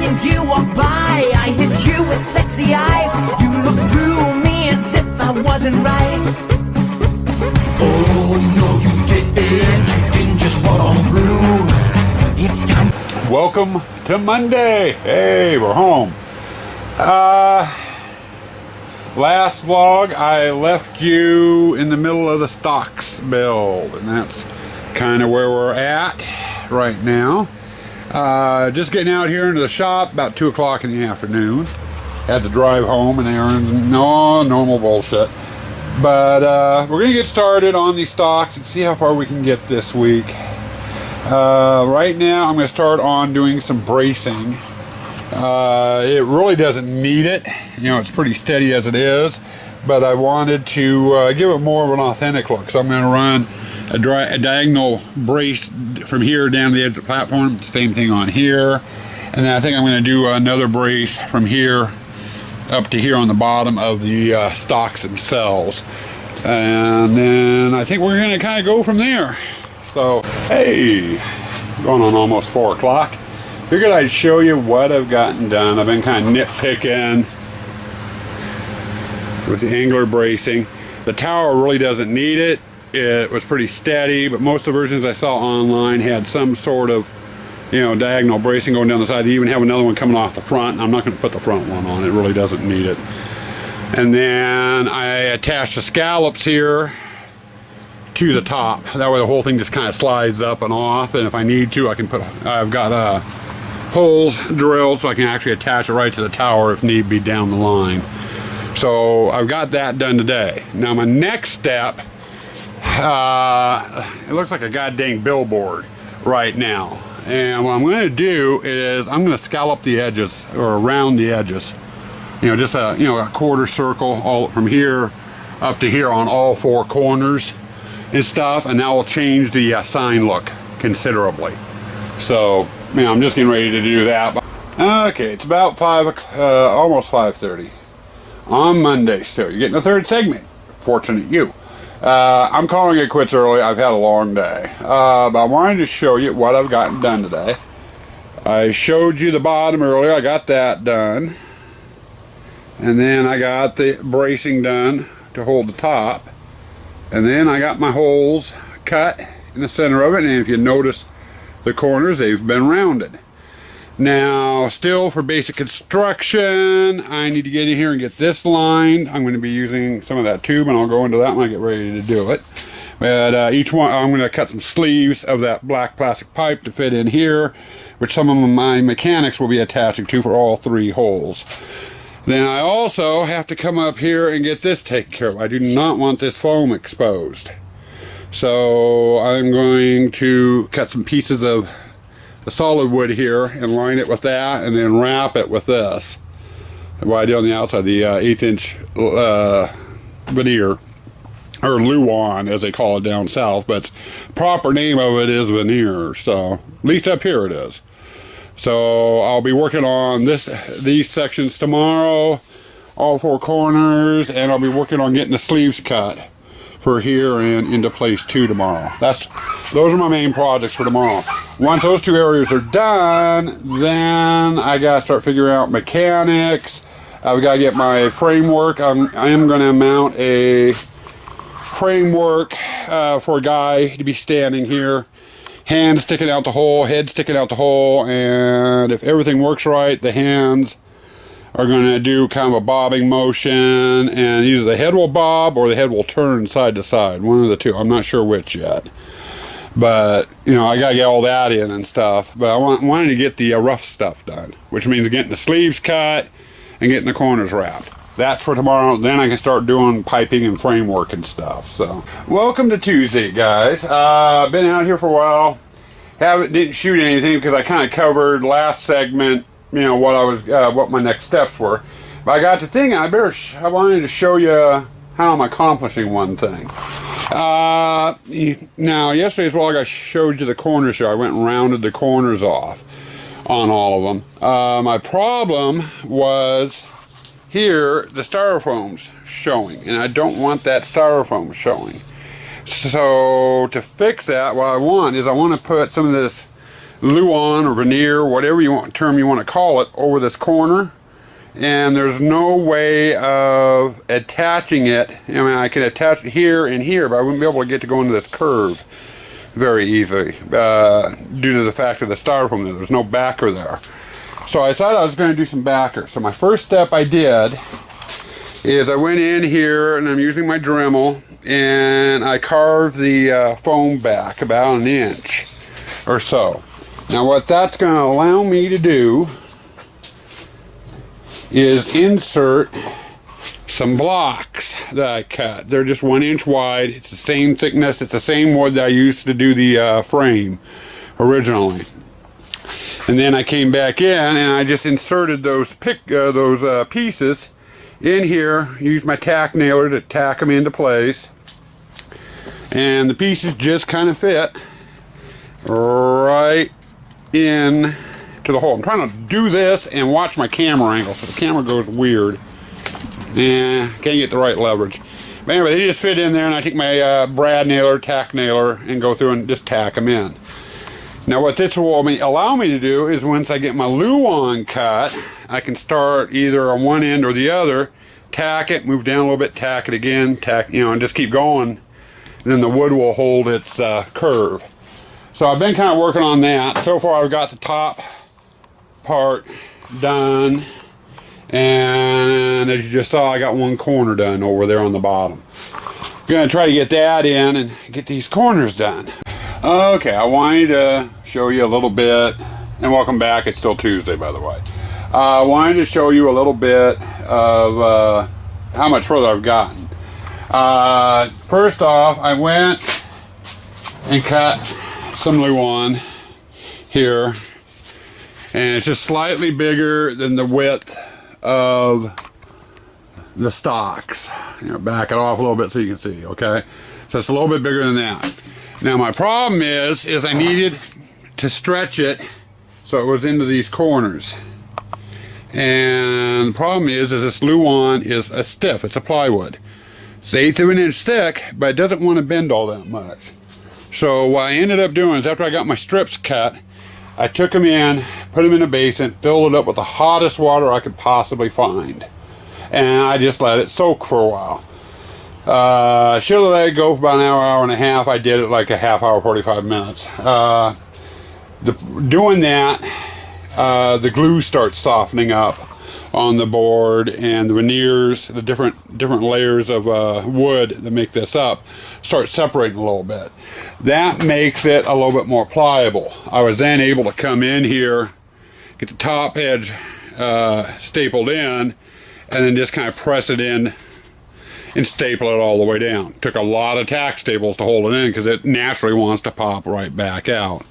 and you walk by, I hit you with sexy eyes. You look through me as if I wasn't right. Oh no, you didn't just walk on through. It's time. Welcome to Monday. Hey, we're home. Last vlog I left you in the middle of the stocks build, and that's kind of where we're at right now. Just getting out here into the shop about 2 o'clock in the afternoon. Had to drive home and they are no normal bullshit. But we're gonna get started on these stocks and see how far we can get this week. Right now I'm gonna start on doing some bracing. It really doesn't need it, you know, it's pretty steady as it is, but I wanted to give it more of an authentic look, so I'm going to run a diagonal brace from here down to the edge of the platform, same thing on here, and then I think I'm going to do another brace from here up to here on the bottom of the stocks themselves, and then I think we're going to kind of go from there. So hey, going on almost 4 o'clock. Figured I'd show you what I've gotten done. I've been kind of nitpicking with the angler bracing. The tower really doesn't need it. It was pretty steady, but most of the versions I saw online had some sort of, you know, diagonal bracing going down the side. They even have another one coming off the front. I'm not going to put the front one on. It really doesn't need it. And then I attached the scallops here to the top. That way the whole thing just kind of slides up and off, and if I need to, I can put, I've got holes drilled so I can actually attach it right to the tower if need be down the line. So I've got that done today. Now my next step, it looks like a goddamn billboard right now, and what I'm going to do is I'm going to scallop the edges, or around the edges, you know, just a, you know, a quarter circle all from here up to here on all 4 corners and stuff, and that will change the sign look considerably. So you know, I'm just getting ready to do that. Okay, it's about almost 5:30 on Monday still. You're getting a 3rd segment. Fortunate you. I'm calling it quits early. I've had a long day. But I wanted to show you what I've gotten done today. I showed you the bottom earlier. I got that done. And then I got the bracing done to hold the top. And then I got my holes cut in the center of it. And if you notice the corners, they've been rounded. Now still for basic construction, I need to get in here and get this lined. I'm going to be using some of that tube, and I'll go into that when I get ready to do it. But each one, I'm going to cut some sleeves of that black plastic pipe to fit in here, which some of my mechanics will be attaching to for all 3 holes. Then I also have to come up here and get this taken care of. I do not want this foam exposed. So I'm going to cut some pieces of the solid wood here and line it with that, and then wrap it with this. What I did on the outside, the 1/8 inch veneer, or luan as they call it down south, but the proper name of it is veneer. So at least up here it is. So I'll be working on these sections tomorrow, all 4 corners, and I'll be working on getting the sleeves cut for here and into place too tomorrow. Those are my main projects for tomorrow. Once those 2 areas are done, then I gotta start figuring out mechanics. I've got to get my framework. I am going to mount a framework for a guy to be standing here, hands sticking out the hole, head sticking out the hole, and if everything works right, the hands are going to do kind of a bobbing motion, and either the head will bob or the head will turn side to side, one of the two. I'm not sure which yet, but you know, I gotta get all that in and stuff. But I wanted to get the rough stuff done, which means getting the sleeves cut and getting the corners wrapped. That's for tomorrow. Then I can start doing piping and framework and stuff. So welcome to Tuesday, guys. Been out here for a while. Didn't shoot anything because I kind of covered last segment, you know, what my next steps were. But I got to thinking I wanted to show you how I'm accomplishing one thing. Now yesterday's vlog I showed you the corners here. I went and rounded the corners off on all of them. My problem was here the styrofoam's showing, and I don't want that styrofoam showing. So to fix that, what I want to put some of this luan or veneer, whatever term you want to call it, over this corner. And there's no way of attaching it. I mean, I could attach it here and here, but I wouldn't be able to get to go into this curve very easily due to the fact of the styrofoam there. There's no backer there. So I decided I was going to do some backer. So my first step I did is I went in here and I'm using my Dremel and I carved the foam back about 1 inch or so. Now what that's going to allow me to do is insert some blocks that I cut. They're just 1 inch wide. It's the same thickness. It's the same wood that I used to do the frame originally. And then I came back in and I just inserted those pieces in here. Used my tack nailer to tack them into place. And the pieces just kind of fit right in to the hole. I'm trying to do this and watch my camera angle, so the camera goes weird. Yeah, can't get the right leverage. But anyway, they just fit in there, and I take my brad nailer, tack nailer, and go through and just tack them in. Now what this will allow me to do is once I get my luan cut, I can start either on one end or the other, tack it, move down a little bit, tack it again, tack, and just keep going. And then the wood will hold its curve. So I've been kind of working on that. So far I've got the top part done, and as you just saw, I got one corner done over there on the bottom. I'm gonna try to get that in and get these corners done. Okay, I wanted to show you a little bit, and welcome back. It's still Tuesday, by the way. I wanted to show you a little bit of how much further I've gotten. First off, I went and cut some luan here, and it's just slightly bigger than the width of the stocks. Back it off a little bit so you can see, okay? So it's a little bit bigger than that. Now my problem is I needed to stretch it so it was into these corners. And the problem is this luan is a stiff, it's a plywood. It's 1/8 of an inch thick, but it doesn't want to bend all that much. So what I ended up doing is after I got my strips cut, I took them in, put them in a basin, filled it up with the hottest water I could possibly find. And I just let it soak for a while. Should have let it go for about an hour, hour and a half. I did it like a half hour, 45 minutes. Doing that, the glue starts softening up on the board, and the veneers, the different layers of wood that make this up, start separating a little bit. That makes it a little bit more pliable. I was then able to come in here, get the top edge stapled in, and then just kind of press it in and staple it all the way down. Took a lot of tack staples to hold it in because it naturally wants to pop right back out.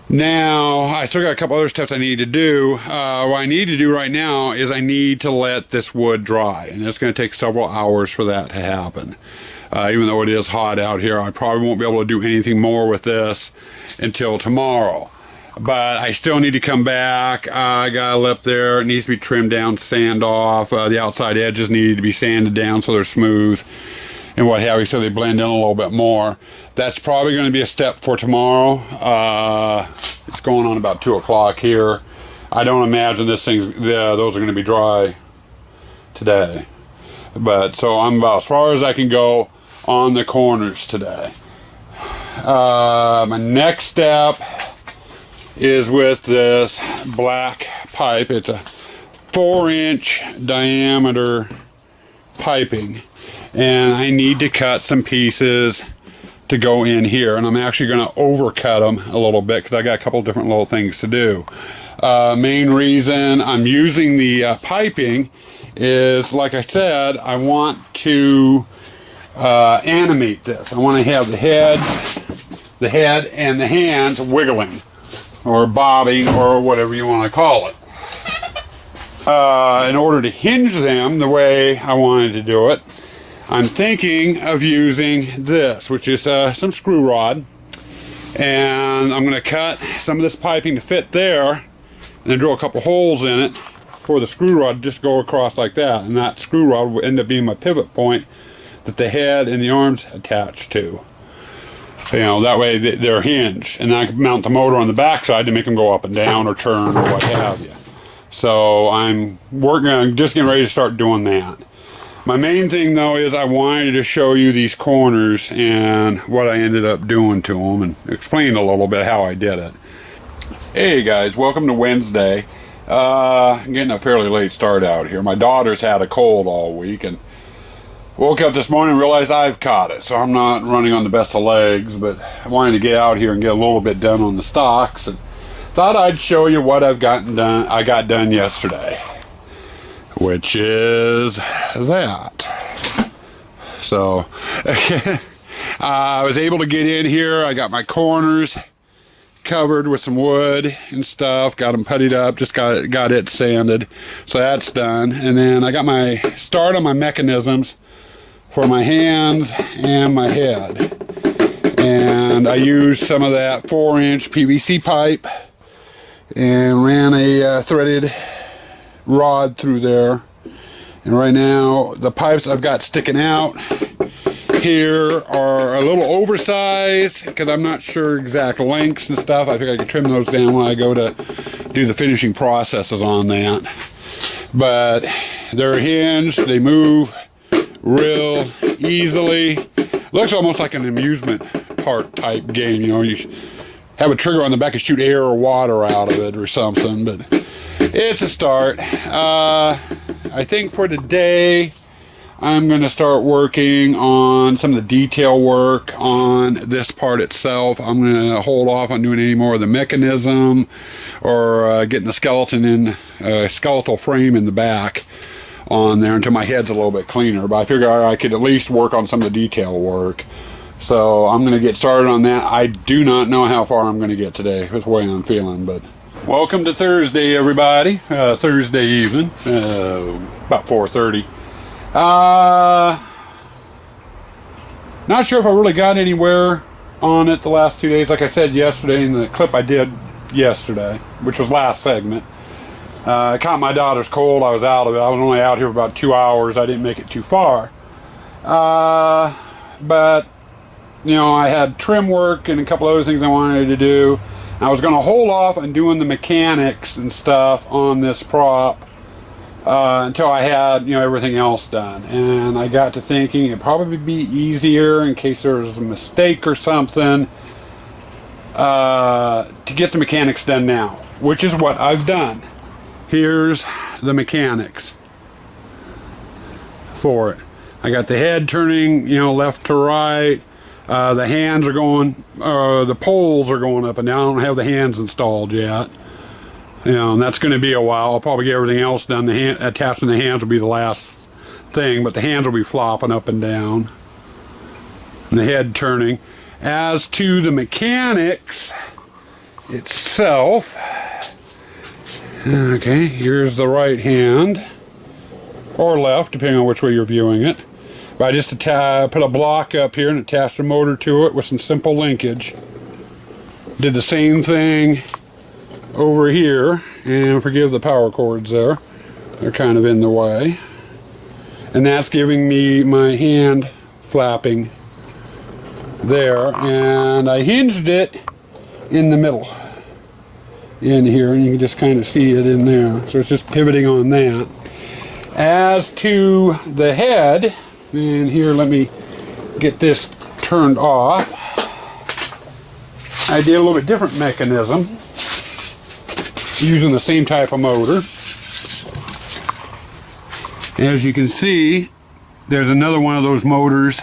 Now, I still got a couple other steps I need to do. What I need to do right now is I need to let this wood dry, and it's going to take several hours for that to happen. Even though it is hot out here, I probably won't be able to do anything more with this until tomorrow. But I still need to come back. I got a lip there. It needs to be trimmed down, sand off. The outside edges need to be sanded down so they're smooth and what have you, so they blend in a little bit more. That's probably going to be a step for tomorrow. It's going on about 2 o'clock here. I don't imagine those are going to be dry today. But so I'm about as far as I can go on the corners today. My next step is with this black pipe. It's a 4-inch diameter piping, and I need to cut some pieces to go in here, and I'm actually going to overcut them a little bit because I got a couple different little things to do. Main reason I'm using the piping is, like I said, I want to animate this. I want to have the head and the hands wiggling or bobbing or whatever you want to call it. In order to hinge them the way I wanted to do it, I'm thinking of using this, which is some screw rod, and I'm going to cut some of this piping to fit there, and then drill a couple holes in it for the screw rod to just go across like that, and that screw rod will end up being my pivot point that the head and the arms attach to. You know, that way they're hinged, and I can mount the motor on the backside to make them go up and down or turn or what have you. So I'm just getting ready to start doing that. My main thing though is I wanted to show you these corners and what I ended up doing to them and explain a little bit how I did it. Hey guys, welcome to Wednesday. I'm getting a fairly late start out here. My daughter's had a cold all week and woke up this morning and realized I've caught it, so I'm not running on the best of legs, but I wanted to get out here and get a little bit done on the stocks, and thought I'd show you what I got done yesterday, which is that. So I was able to get in here. I got my corners covered with some wood and stuff, got them puttied up, just got it sanded, so that's done. And then I got my start on my mechanisms for my hands and my head, and I used some of that 4-inch PVC pipe and ran a threaded rod through there. And right now the pipes I've got sticking out here are a little oversized because I'm not sure exact lengths and stuff. I think I can trim those down when I go to do the finishing processes on that, but they're hinged, they move real easily. Looks almost like an amusement park type game, you know, you have a trigger on the back and shoot air or water out of it or something, but it's a start. I think for today I'm going to start working on some of the detail work on this part itself. I'm going to hold off on doing any more of the mechanism or getting the skeleton in, skeletal frame in the back on there until my head's a little bit cleaner, but I figured I could at least work on some of the detail work. So I'm going to get started on that. I do not know how far I'm going to get today. That's the way I'm feeling, but welcome to Thursday, everybody. Thursday evening, about 4:30. Not sure if I really got anywhere on it the last 2 days. Like I said yesterday in the clip I did yesterday, which was last segment, I caught my daughter's cold. I was out of it. I was only out here for about 2 hours. I didn't make it too far. But, you know, I had trim work and a couple other things I wanted to do. I was going to hold off on doing the mechanics and stuff on this prop until I had, you know, everything else done. And I got to thinking it'd probably be easier in case there was a mistake or something to get the mechanics done now, which is what I've done. Here's the mechanics for it. I got the head turning, you know, left to right. The hands are going, the poles are going up and down. I don't have the hands installed yet. You know, and that's going to be a while. I'll probably get everything else done. The attaching the hands will be the last thing, but the hands will be flopping up and down. And the head turning. As to the mechanics itself, okay, here's the right hand, or left, depending on which way you're viewing it. But I just put a block up here and attached a motor to it with some simple linkage. Did the same thing over here, and forgive the power cords there. They're kind of in the way. And that's giving me my hand flapping there. And I hinged it in the middle. In here, and you can just kind of see it in there. So it's just pivoting on that. As to the head, and here let me get this turned off. I did a little bit different mechanism using the same type of motor. As you can see, there's another one of those motors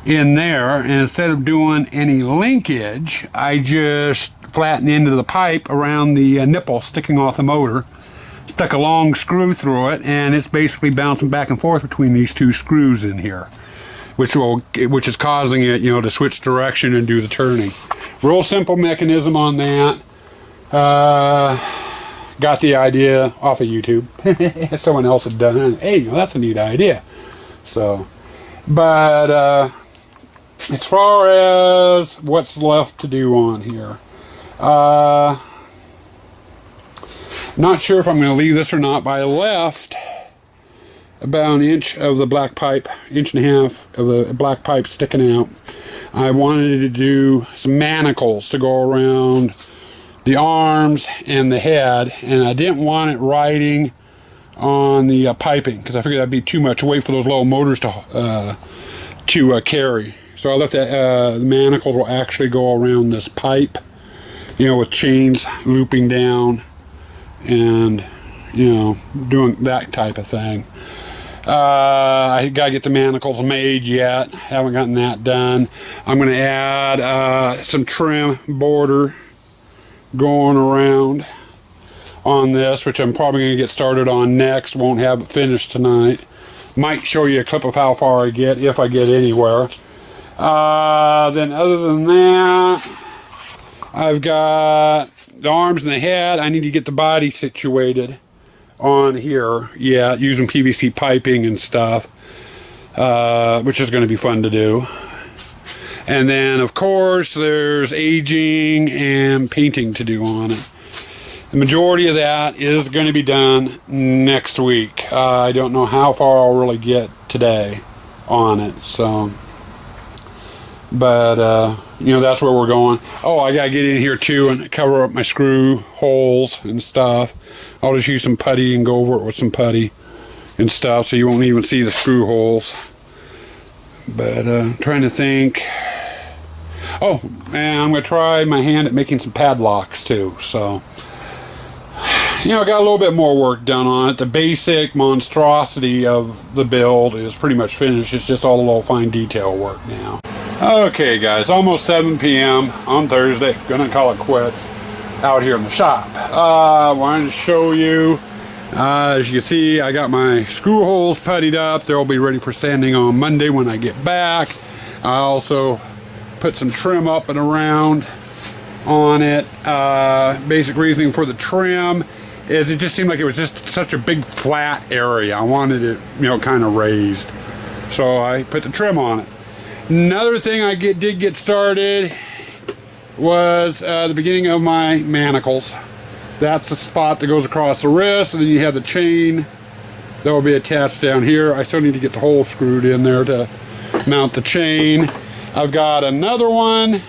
in there, and instead of doing any linkage, I just flattened into the pipe around the nipple sticking off the motor, stuck a long screw through it, and it's basically bouncing back and forth between these two screws in here, which is causing it, you know, to switch direction and do the turning. Real simple mechanism on that. Got the idea off of YouTube. Someone else had done it. Hey, you know, that's a neat idea. So, but as far as what's left to do on here, not sure if I'm going to leave this or not, but I left about an inch of the black pipe, inch and a half of the black pipe sticking out. I wanted to do some manacles to go around the arms and the head, and I didn't want it riding on the piping because I figured that'd be too much weight for those little motors to carry. So I left the manacles will actually go around this pipe, you know, with chains looping down and, you know, doing that type of thing. I gotta get the manacles made yet. Haven't gotten that done. I'm gonna add some trim border going around on this, which I'm probably gonna get started on next. Won't have it finished tonight. Might show you a clip of how far I get, if I get anywhere. Then other than that, I've got the arms and the head. I need to get the body situated on here, yeah, using PVC piping and stuff, which is going to be fun to do. And then, of course, there's aging and painting to do on it. The majority of that is going to be done next week. I don't know how far I'll really get today on it, so... But, you know, that's where we're going. Oh, I gotta get in here too and cover up my screw holes and stuff. I'll just use some putty and go over it with some putty and stuff so you won't even see the screw holes. But, trying to think. Oh, and I'm gonna try my hand at making some padlocks too, so. You know, I got a little bit more work done on it. The basic monstrosity of the build is pretty much finished. It's just all the little fine detail work now. Okay guys, almost 7 p.m. on Thursday. Gonna call it quits out here in the shop. Wanted to show you, as you can see, I got my screw holes puttied up. They'll be ready for sanding on Monday when I get back. I also put some trim up and around on it. Basic reasoning for the trim is it just seemed like it was just such a big flat area. I wanted it, you know, kind of raised. So I put the trim on it. Another thing I did get started was the beginning of my manacles. That's the spot that goes across the wrist, and then you have the chain that will be attached down here. I still need to get the hole screwed in there to mount the chain. I've got another one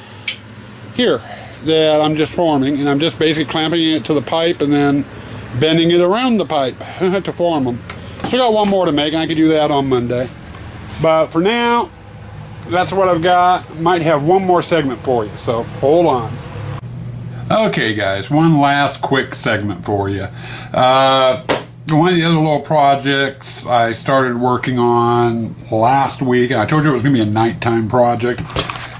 here that I'm just forming, and I'm just basically clamping it to the pipe and then bending it around the pipe to form them. Still got one more to make, and I can do that on Monday. But for now, that's what I've got. Might have one more segment for you, so hold on. Okay guys, one last quick segment for you. One of the other little projects I started working on last week, and I told you it was going to be a nighttime project,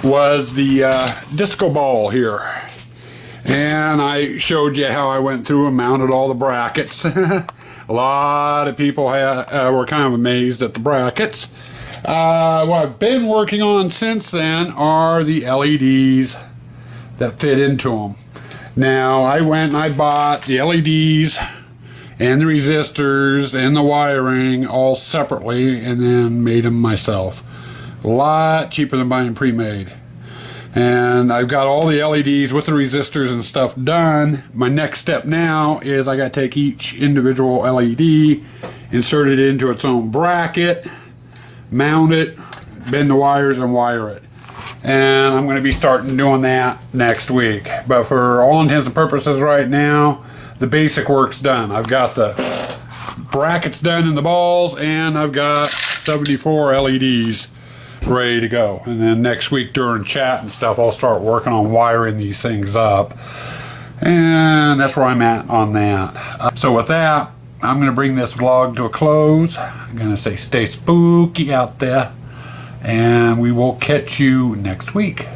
was the disco ball here. And I showed you how I went through and mounted all the brackets. A lot of people were kind of amazed at the brackets. What I've been working on since then are the LEDs that fit into them. Now I went and I bought the LEDs and the resistors and the wiring all separately and then made them myself. A lot cheaper than buying pre-made. And I've got all the LEDs with the resistors and stuff done. My next step now is I got to take each individual LED, insert it into its own bracket, mount it, bend the wires and wire it. And I'm going to be starting doing that next week. But for all intents and purposes right now, the basic work's done. I've got the brackets done in the balls, and I've got 74 LEDs ready to go. And then next week during chat and stuff, I'll start working on wiring these things up. And that's where I'm at on that. So with that, I'm going to bring this vlog to a close. I'm going to say stay spooky out there, and we will catch you next week.